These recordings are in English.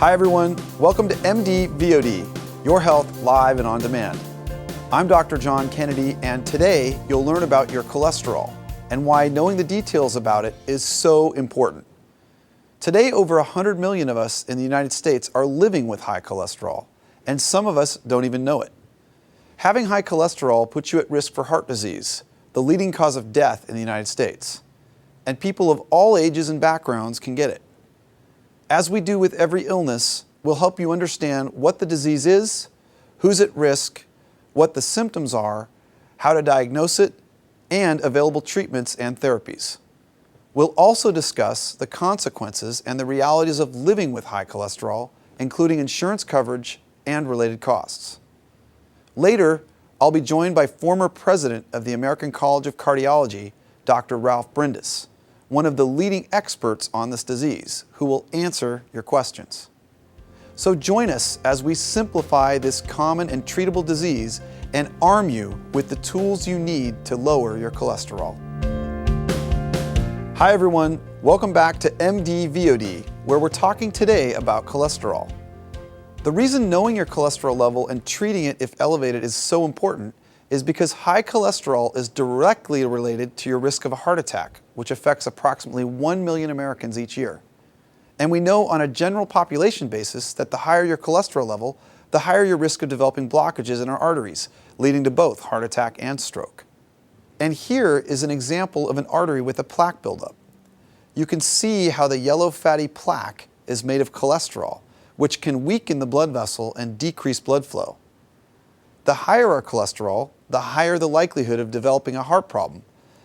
Hi everyone, welcome to MD-VOD, your health live and on demand. I'm Dr. John Kennedy, and today you'll learn about your cholesterol and why knowing the details about it is so important. Today, over 100 million of us in the United States are living with high cholesterol, and some of us don't even know it. Having high cholesterol puts you at risk for heart disease, the leading cause of death in the United States, and people of all ages and backgrounds can get it. As we do with every illness, we'll help you understand what the disease is, who's at risk, what the symptoms are, how to diagnose it, and available treatments and therapies. We'll also discuss the consequences and the realities of living with high cholesterol, including insurance coverage and related costs. Later, I'll be joined by former president of the American College of Cardiology, Dr. Ralph Brindis, one of the leading experts on this disease, who will answer your questions. So join us as we simplify this common and treatable disease and arm you with the tools you need to lower your cholesterol. Hi everyone, welcome back to MD-VOD, where we're talking today about cholesterol. The reason knowing your cholesterol level and treating it if elevated is so important is because high cholesterol is directly related to your risk of a heart attack, which affects approximately 1 million Americans each year. And we know on a general population basis that the higher your cholesterol level, the higher your risk of developing blockages in our arteries, leading to both heart attack and stroke. And here is an example of an artery with a plaque buildup. You can see how the yellow fatty plaque is made of cholesterol, which can weaken the blood vessel and decrease blood flow. The higher our cholesterol, the higher the likelihood of developing a heart problem,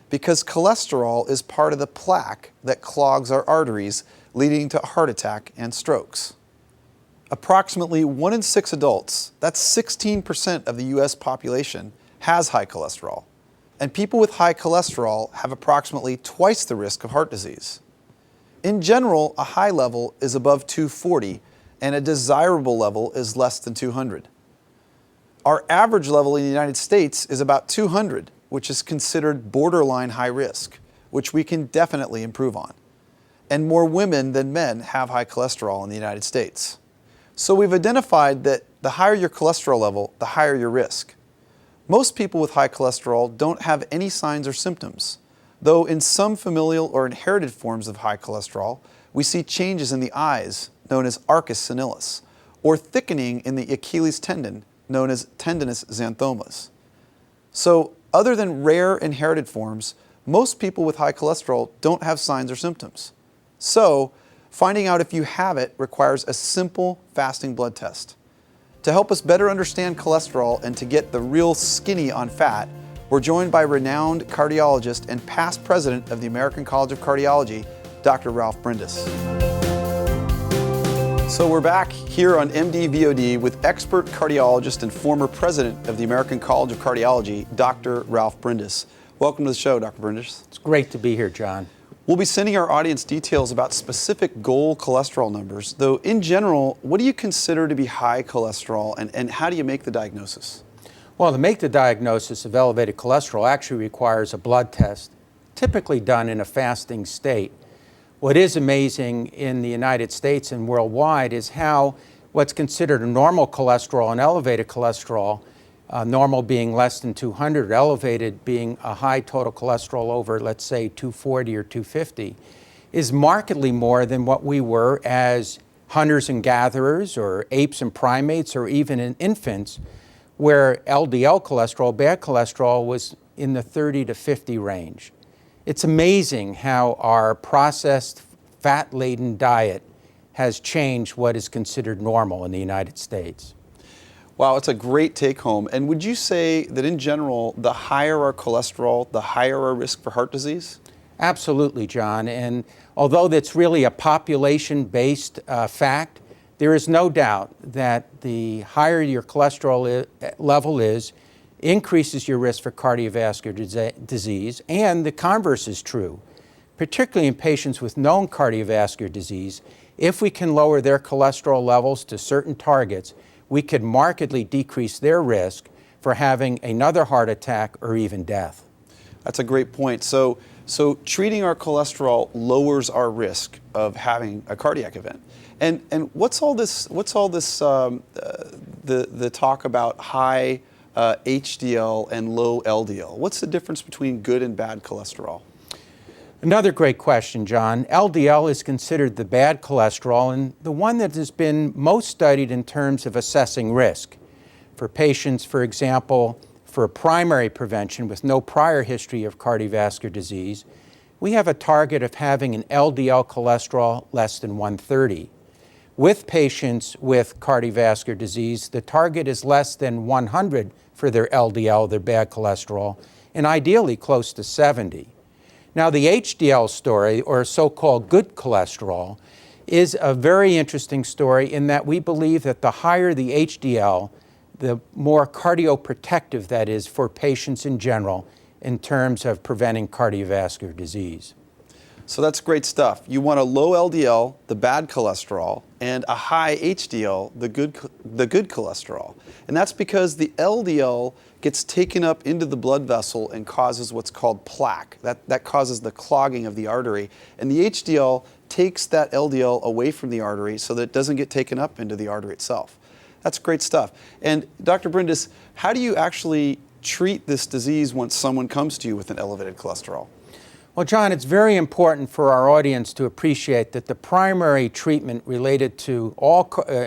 because cholesterol is part of the plaque that clogs our arteries, leading to heart attack and strokes. Approximately 1 in 6 adults, that's 16% of the US population, has high cholesterol. And people with high cholesterol have approximately twice the risk of heart disease. In general, a high level is above 240, and a desirable level is less than 200. Our average level in the United States is about 200, which is considered borderline high risk, which we can definitely improve on. And more women than men have high cholesterol in the United States. So we've identified that the higher your cholesterol level, the higher your risk. Most people with high cholesterol don't have any signs or symptoms, though in some familial or inherited forms of high cholesterol, we see changes in the eyes, known as arcus senilis, or thickening in the Achilles tendon, known as tendinous xanthomas. So, other than rare inherited forms, most people with high cholesterol don't have signs or symptoms. So, finding out if you have it requires a simple fasting blood test. To help us better understand cholesterol and to get the real skinny on fat, we're joined by renowned cardiologist and past president of the American College of Cardiology, Dr. Ralph Brindis. So we're back here on MD-VOD with expert cardiologist and former president of the American College of Cardiology, Dr. Ralph Brindis. Welcome to the show, Dr. Brindis. It's great to be here, John. We'll be sending our audience details about specific goal cholesterol numbers, though in general, what do you consider to be high cholesterol and how do you make the diagnosis? Well, to make the diagnosis of elevated cholesterol actually requires a blood test, typically done in a fasting state. What is amazing in the United States and worldwide is how what's considered a normal cholesterol and elevated cholesterol, normal being less than 200, elevated being a high total cholesterol over, let's say, 240 or 250, is markedly more than what we were as hunters and gatherers or apes and primates or even in infants, where LDL cholesterol, bad cholesterol, was in the 30 to 50 range. It's amazing how our processed, fat-laden diet has changed what is considered normal in the United States. Wow, it's a great take-home. And would you say that in general, the higher our cholesterol, the higher our risk for heart disease? Absolutely, John. And although that's really a population-based fact, there is no doubt that the higher your cholesterol level is, increases your risk for cardiovascular disease, and the converse is true, particularly in patients with known cardiovascular disease. If we can lower their cholesterol levels to certain targets, we could markedly decrease their risk for having another heart attack or even death. That's a great point. So So treating our cholesterol lowers our risk of having a cardiac event. And what's all this? The talk about high HDL and low LDL. What's the difference between good and bad cholesterol? Another great question, John. LDL is considered the bad cholesterol and the one that has been most studied in terms of assessing risk. For patients, for example, for primary prevention with no prior history of cardiovascular disease, we have a target of having an LDL cholesterol less than 130. With patients with cardiovascular disease, the target is less than 100 for their LDL, their bad cholesterol, and ideally close to 70. Now, the HDL story, or so-called good cholesterol, is a very interesting story in that we believe that the higher the HDL, the more cardioprotective that is for patients in general in terms of preventing cardiovascular disease. So that's great stuff. You want a low LDL, the bad cholesterol, and a high HDL, the good cholesterol. And that's because the LDL gets taken up into the blood vessel and causes what's called plaque. That causes the clogging of the artery. And the HDL takes that LDL away from the artery so that it doesn't get taken up into the artery itself. That's great stuff. And Dr. Brindis, how do you actually treat this disease once someone comes to you with an elevated cholesterol? Well, John, it's very important for our audience to appreciate that the primary treatment related to all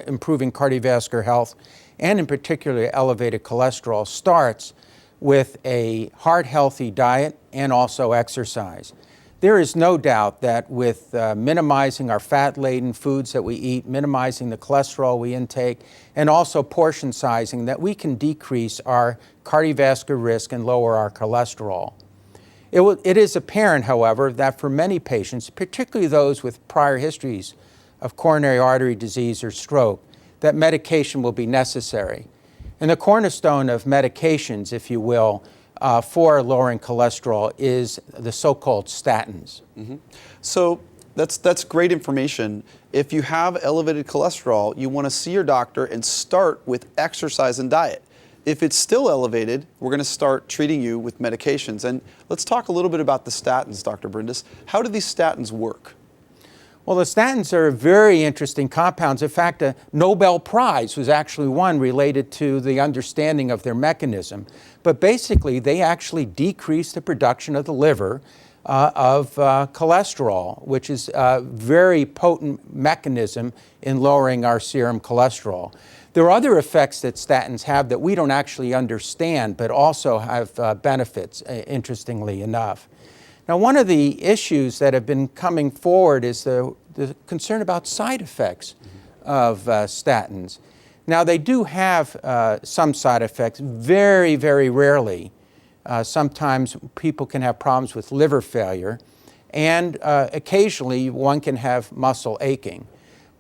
improving cardiovascular health, and in particular elevated cholesterol, starts with a heart-healthy diet and also exercise. There is no doubt that with minimizing our fat-laden foods that we eat, minimizing the cholesterol we intake, and also portion sizing, that we can decrease our cardiovascular risk and lower our cholesterol. It is apparent, however, that for many patients, particularly those with prior histories of coronary artery disease or stroke, that medication will be necessary. And the cornerstone of medications, if you will, for lowering cholesterol is the so-called statins. Mm-hmm. So that's great information. If you have elevated cholesterol, you want to see your doctor and start with exercise and diet. If it's still elevated, we're going to start treating you with medications. And let's talk a little bit about the statins, Dr. Brindis. How do these statins work? Well, the statins are very interesting compounds. In fact, a Nobel Prize was actually won related to the understanding of their mechanism. But basically, they actually decrease the production of the liver of cholesterol, which is a very potent mechanism in lowering our serum cholesterol. There are other effects that statins have that we don't actually understand, but also have benefits, interestingly enough. Now, one of the issues that have been coming forward is the concern about side effects of statins. Now, they do have some side effects, very, very rarely. Sometimes people can have problems with liver failure, and occasionally one can have muscle aching.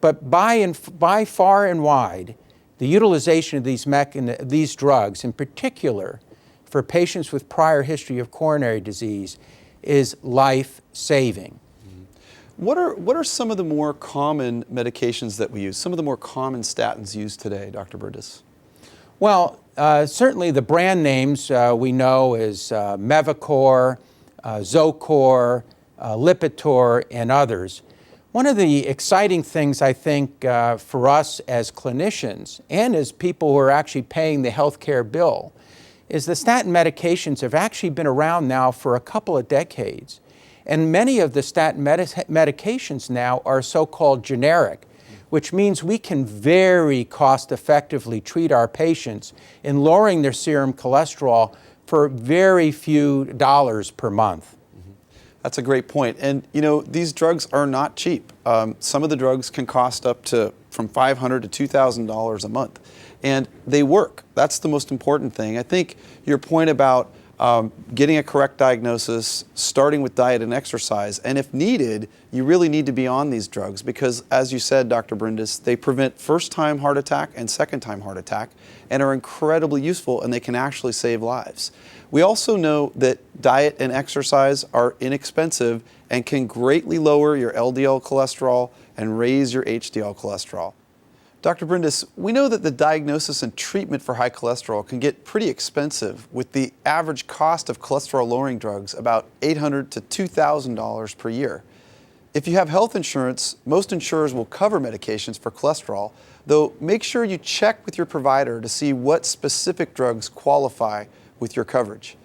But by far and wide, the utilization of these drugs, in particular for patients with prior history of coronary disease, is life-saving. What are some of the more common medications that we use, some of the more common statins used today, Dr. Brindis? Well, certainly the brand names we know is Mevacor, Zocor, Lipitor, and others. One of the exciting things, I think, for us as clinicians and as people who are actually paying the healthcare bill is the statin medications have actually been around now for a couple of decades. And many of the statin medications now are so-called generic, which means we can very cost-effectively treat our patients in lowering their serum cholesterol for very few dollars per month. That's a great point. And you know, these drugs are not cheap. Some of the drugs can cost up to from $500 to $2,000 a month. And they work. That's the most important thing. I think your point about getting a correct diagnosis, starting with diet and exercise, and if needed, you really need to be on these drugs because, as you said, Dr. Brindis, they prevent first-time heart attack and second-time heart attack and are incredibly useful, and they can actually save lives. We also know that diet and exercise are inexpensive and can greatly lower your LDL cholesterol and raise your HDL cholesterol. Dr. Brindis, we know that the diagnosis and treatment for high cholesterol can get pretty expensive, with the average cost of cholesterol-lowering drugs about $800 to $2,000 per year. If you have health insurance, most insurers will cover medications for cholesterol, though make sure you check with your provider to see what specific drugs qualify with your coverage.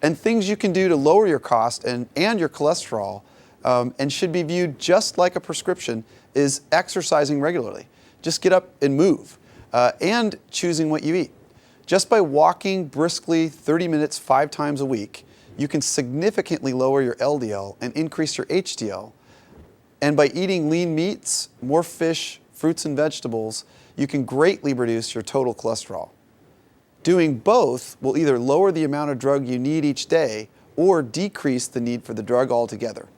And things you can do to lower your cost and your cholesterol, and should be viewed just like a prescription, is exercising regularly. Just get up and move, and choosing what you eat. Just by walking briskly 30 minutes 5 times a week, you can significantly lower your LDL and increase your HDL. And by eating lean meats, more fish, fruits and vegetables, you can greatly reduce your total cholesterol. Doing both will either lower the amount of drug you need each day or decrease the need for the drug altogether.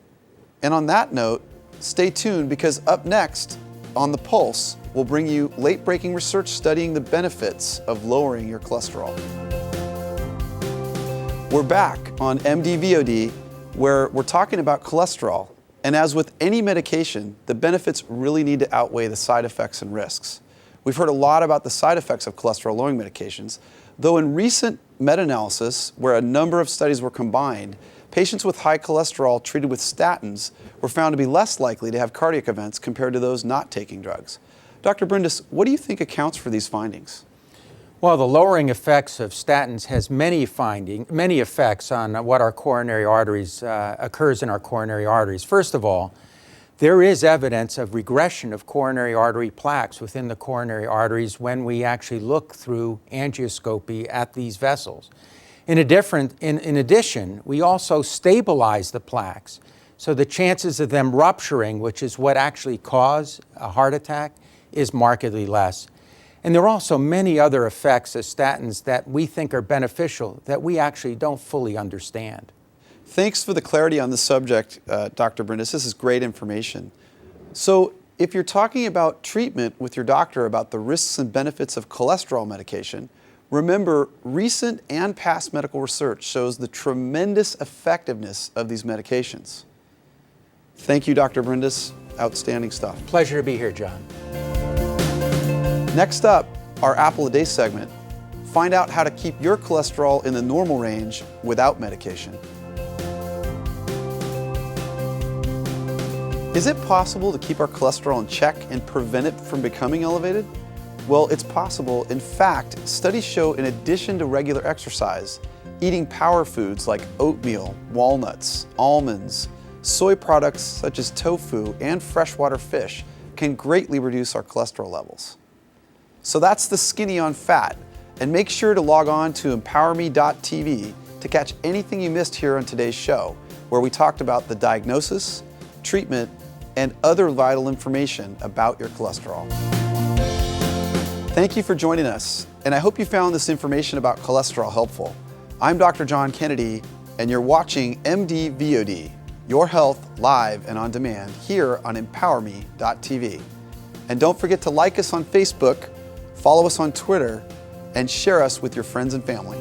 And on that note, stay tuned, because up next on The Pulse, we'll bring you late-breaking research studying the benefits of lowering your cholesterol. We're back on MD-VOD, where we're talking about cholesterol. And as with any medication, the benefits really need to outweigh the side effects and risks. We've heard a lot about the side effects of cholesterol-lowering medications, though in recent meta-analysis, where a number of studies were combined, patients with high cholesterol treated with statins were found to be less likely to have cardiac events compared to those not taking drugs. Dr. Brindis, what do you think accounts for these findings? Well, the lowering effects of statins has many effects on what our coronary arteries, occurs in our coronary arteries. First of all, there is evidence of regression of coronary artery plaques within the coronary arteries when we actually look through angioscopy at these vessels. In addition, we also stabilize the plaques, so the chances of them rupturing, which is what actually cause a heart attack, is markedly less. And there are also many other effects of statins that we think are beneficial that we actually don't fully understand. Thanks for the clarity on this subject, Dr. Brindis. This is great information. So if you're talking about treatment with your doctor about the risks and benefits of cholesterol medication, remember, recent and past medical research shows the tremendous effectiveness of these medications. Thank you, Dr. Brindis. Outstanding stuff. Pleasure to be here, John. Next up, our Apple a Day segment. Find out how to keep your cholesterol in the normal range without medication. Is it possible to keep our cholesterol in check and prevent it from becoming elevated? Well, it's possible. In fact, studies show in addition to regular exercise, eating power foods like oatmeal, walnuts, almonds, soy products such as tofu, and freshwater fish can greatly reduce our cholesterol levels. So that's the skinny on fat. And make sure to log on to emPOWERme.tv to catch anything you missed here on today's show, where we talked about the diagnosis, treatment, and other vital information about your cholesterol. Thank you for joining us, and I hope you found this information about cholesterol helpful. I'm Dr. John Kennedy, and you're watching MD-VOD, your health live and on demand here on emPOWERme.tv. And don't forget to like us on Facebook, follow us on Twitter, and share us with your friends and family.